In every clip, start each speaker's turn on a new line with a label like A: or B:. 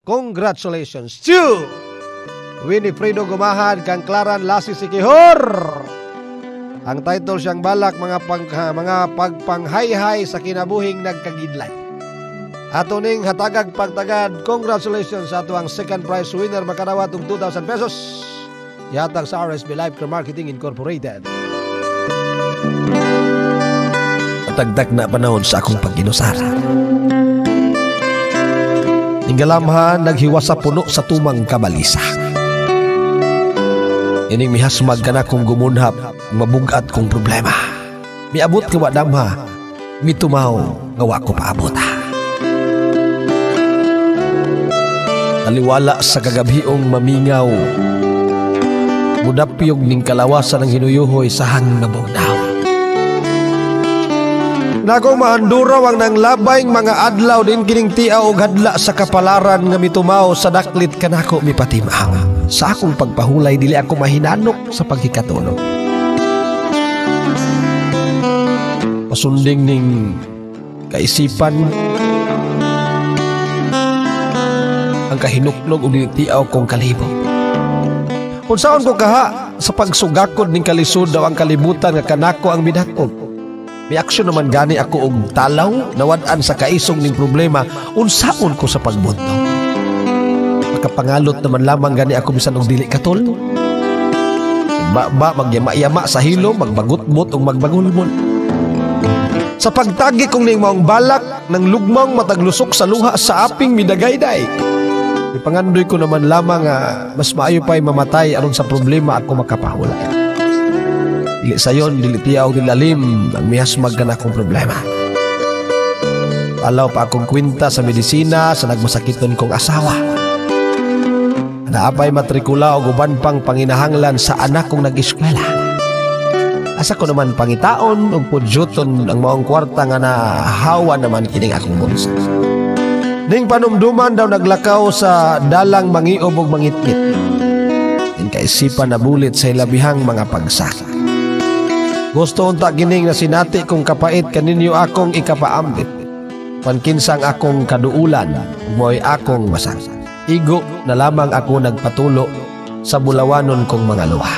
A: Congratulations to Winifredo Gumahad kang Claran Lassi Sikihor. Ang title siyang balak mga pagpanghayhay sa kinabuhing nagkagidlay. Ato ning hatagag pagtagad, congratulations sa ato ang second prize winner makadawat og 2,000 pesos. Yatag sa RSB Life Care Marketing Incorporated. Tagdag na panahon sa akong pag-inusara. Inggalamhan naghiwas sa puno sa tumang kabalisa. Ining mihasmag ka na kong gumunhap, mabugat kong problema. Miabot ka wa damha, mitumaw gawa ko paabot ha. Taliwala sa kagabiong mamingaw, mudapyog ning kalawasan ng hinuyuhoy sa hangin na bugnaw. Nako mahanduraw ang nang labayng mga adlaw din kining tiaw og hadla sa kapalaran nga mitumaw sa daklit kanako mipatimaw. Sa akong pagpahulay dili ako mahinanok sa pagkikatulog. Pasunding ning kaisipan ang kahinuklog og tiaw kong kalibo. Unsaon ko kaha sa pagsugakod ning kalisod daw ang kalibutan nga kanako ang midakog. May aksyon naman gani ako og talaw nawad-an sa kaisong ning problema unsaon ko sa pagbunto. Makapangalot naman lamang gani ako bisan og dili katol. Ba magyama-yama sa hilo, magbagot-bot og magbagulmon. Sa pagtagi kong ning maong balak nang lugmang mataglusok sa luha sa aping midagayday. Ipangandoy ko naman lamang mas maayo pa'y mamatay aron sa problema ako makapahulay. Dili sayon, dili tiyaw, dili alim ang mihasmag ka na akong problema. Alaw pa akong kwinta sa medisina sa nagmasakiton kong asawa. Naapay matrikula o guban pang panginahanglan sa anak kong nag-eskwela. Asa ko naman pangitaon o pudyoton ang maong kwarta nga nahawa naman kining akong bunsa. Ning panumduman daw naglakaw sa dalang mangiob o mangitngit. Ning kaisipan na bulit sa ilabihang mga pagsaka. Gusto unta gining na sinati kong kapait kaninyo akong ikapaambit. Pankinsang akong kaduulan, mo'y akong masang. Igo na lamang ako nagpatulo sa bulawanon kong mga luha.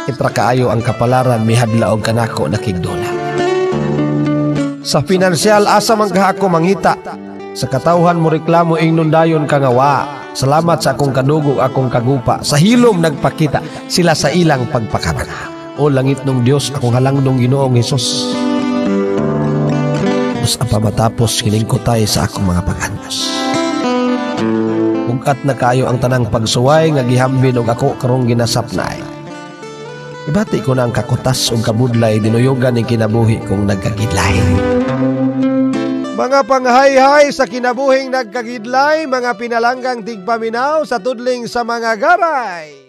A: Itra kaayo ang kapalaran mihadla og kanako nakigdula. Sa pinansyal asa man ka ako mangita. Sa katawhan mo reklamo ingnon dayon kangawa. Salamat sa akong kadugog akong kagupa. Sa hilom nagpakita sila sa ilang pagpakabana. O langit ng Diyos, akong halang ng Ginoong Hesus. Mas apa matapos kiningkutay sa akong mga pag-antos. Bugat na kayo ang tanang pagsuway nga gihambin og ako karong ginasapnay. Ibati ko na ang kakutas o kabudlay dinuyogan ng kinabuhi kong nagkagidlay. Mga panghayhay sa kinabuhing nagkagidlay, mga pinalanggang tigpaminaw sa tudling sa mga garay.